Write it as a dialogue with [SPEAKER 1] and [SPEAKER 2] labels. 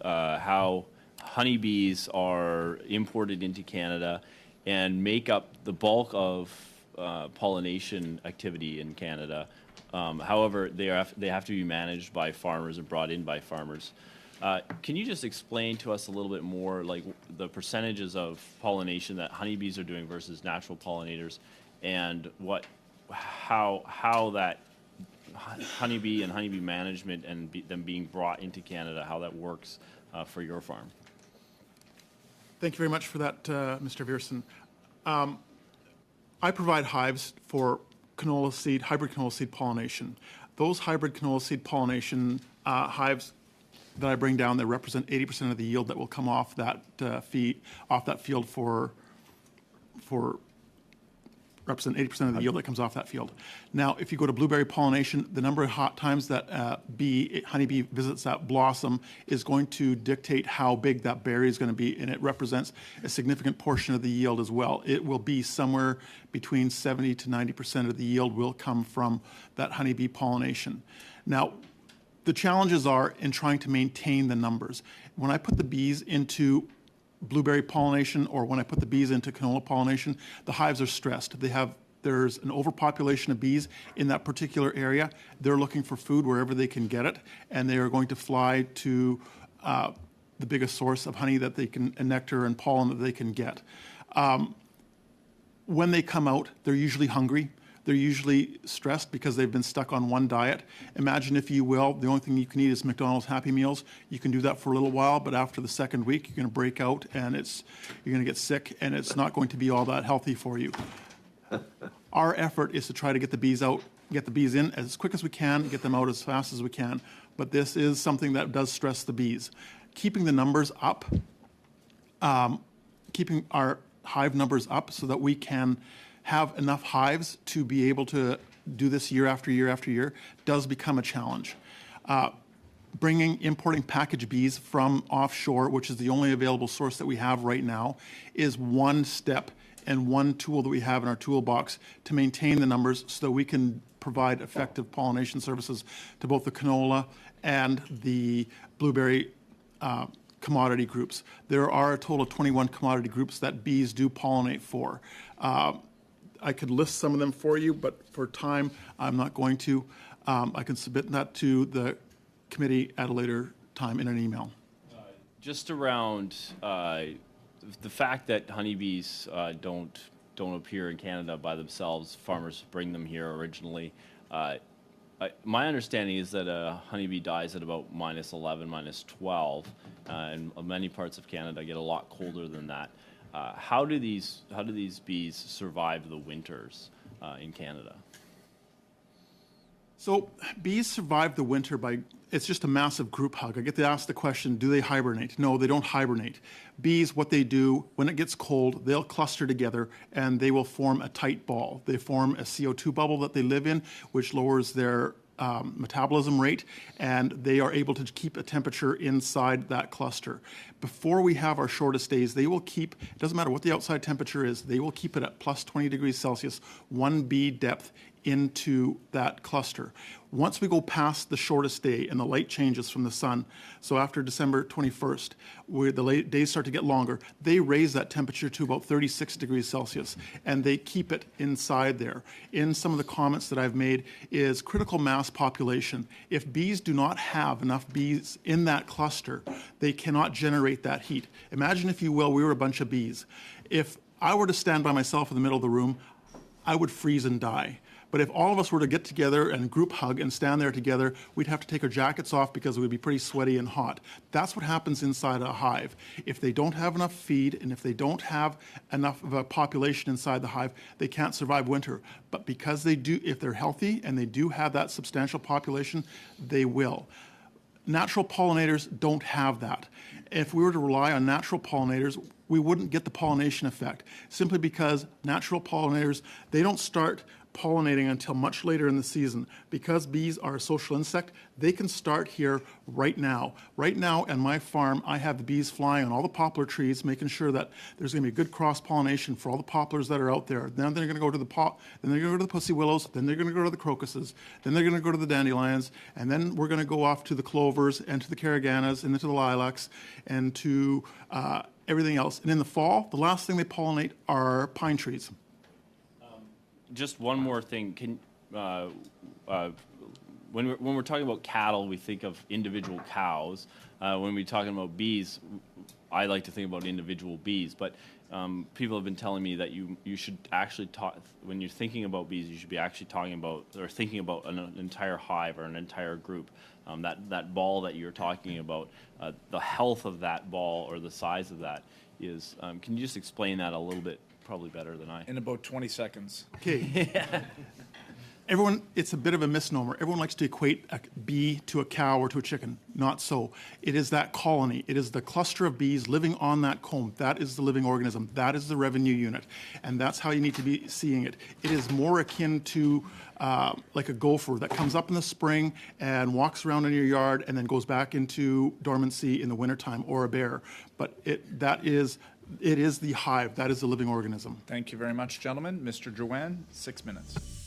[SPEAKER 1] how honeybees are imported into Canada and make up the bulk of pollination activity in Canada. However, they have to be managed by farmers and brought in by farmers. Can you just explain to us a little bit more, like the percentages of pollination that honeybees are doing versus natural pollinators, and how that honeybee and honeybee management and them being brought into Canada, how that works for your farm?
[SPEAKER 2] Thank you very much for that, Mr. Viersen. I provide hives for hybrid canola seed pollination. Those hybrid canola seed pollination hives that I bring down, they represent 80% of the yield that will come off that field represent 80% of the yield that comes off that field. Now, if you go to blueberry pollination, the number of hot times that honeybee visits that blossom is going to dictate how big that berry is going to be, and it represents a significant portion of the yield as well. It will be somewhere between 70 to 90% of the yield will come from that honeybee pollination. Now, the challenges are in trying to maintain the numbers. When I put the bees into blueberry pollination, or when I put the bees into canola pollination, the hives are stressed. There's an overpopulation of bees in that particular area. They're looking for food wherever they can get it, and they are going to fly to the biggest source of honey that they can, and nectar and pollen that they can get. When they come out, they're usually hungry. They're usually stressed because they've been stuck on one diet. Imagine, if you will, the only thing you can eat is McDonald's Happy Meals. You can do that for a little while, but after the second week, you're going to break out, and you're going to get sick, and it's not going to be all that healthy for you. Our effort is to try to get the bees out, get the bees in as quick as we can, get them out as fast as we can. But this is something that does stress the bees. Keeping the numbers up, keeping our hive numbers up so that we can have enough hives to be able to do this year after year after year does become a challenge. Importing package bees from offshore, which is the only available source that we have right now, is one step and one tool that we have in our toolbox to maintain the numbers so that we can provide effective pollination services to both the canola and the blueberry commodity groups. There are a total of 21 commodity groups that bees do pollinate for. I could list some of them for you, but for time, I'm not going to. I can submit that to the committee at a later time in an email.
[SPEAKER 1] Just around the fact that honeybees don't appear in Canada by themselves, farmers bring them here originally. My understanding is that a honeybee dies at about -11, -12, and many parts of Canada get a lot colder than that. How do these bees survive the winters in Canada?
[SPEAKER 2] So bees survive the winter it's just a massive group hug. I get to ask the question, do they hibernate? No, they don't hibernate. Bees, what they do, when it gets cold, they'll cluster together and they will form a tight ball. They form a CO2 bubble that they live in, which lowers their metabolism rate, and they are able to keep a temperature inside that cluster. Before we have our shortest days, they will keep, it doesn't matter what the outside temperature is, they will keep it at plus 20 degrees Celsius, 1 bee depth into that cluster. Once we go past the shortest day and the light changes from the sun, so after December 21st, where the days start to get longer, they raise that temperature to about 36 degrees Celsius, and they keep it inside there. In some of the comments that I've made is critical mass population. If bees do not have enough bees in that cluster, they cannot generate that heat. Imagine, if you will, we were a bunch of bees. If I were to stand by myself in the middle of the room, I would freeze and die. But if all of us were to get together and group hug and stand there together, we'd have to take our jackets off because it would be pretty sweaty and hot. That's what happens inside a hive. If they don't have enough feed and if they don't have enough of a population inside the hive, they can't survive winter. But because they do, if they're healthy and they do have that substantial population, they will. Natural pollinators don't have that. If we were to rely on natural pollinators, we wouldn't get the pollination effect, simply because natural pollinators, they don't start pollinating until much later in the season. Because bees are a social insect, they can start here right now. Right now on my farm, I have the bees flying on all the poplar trees, making sure that there's going to be good cross-pollination for all the poplars that are out there. Then they're going to go to the then they're going to go to the pussy willows, then they're going to go to the crocuses, then they're going to go to the dandelions, and then we're going to go off to the clovers and to the caraganas and into the lilacs and to everything else. And in the fall, the last thing they pollinate are pine trees.
[SPEAKER 1] Just one more thing. When we're talking about cattle, we think of individual cows. When we're talking about bees, I like to think about individual bees. But people have been telling me that you should actually talk, when you're thinking about bees, you should be actually talking about or thinking about an entire hive or an entire group. That ball that you're talking about, the health of that ball or the size of that is. Can you just explain that a little bit? Probably better than I.
[SPEAKER 3] In about 20 seconds.
[SPEAKER 2] Okay. Everyone, it's a bit of a misnomer. Everyone likes to equate a bee to a cow or to a chicken. Not so. It is that colony. It is the cluster of bees living on that comb. That is the living organism. That is the revenue unit. And that's how you need to be seeing it. It is more akin to like a gopher that comes up in the spring and walks around in your yard and then goes back into dormancy in the wintertime, or a bear. But it is the hive. That is the living organism.
[SPEAKER 3] Thank you very much, gentlemen. Mr. Drouin, 6 minutes.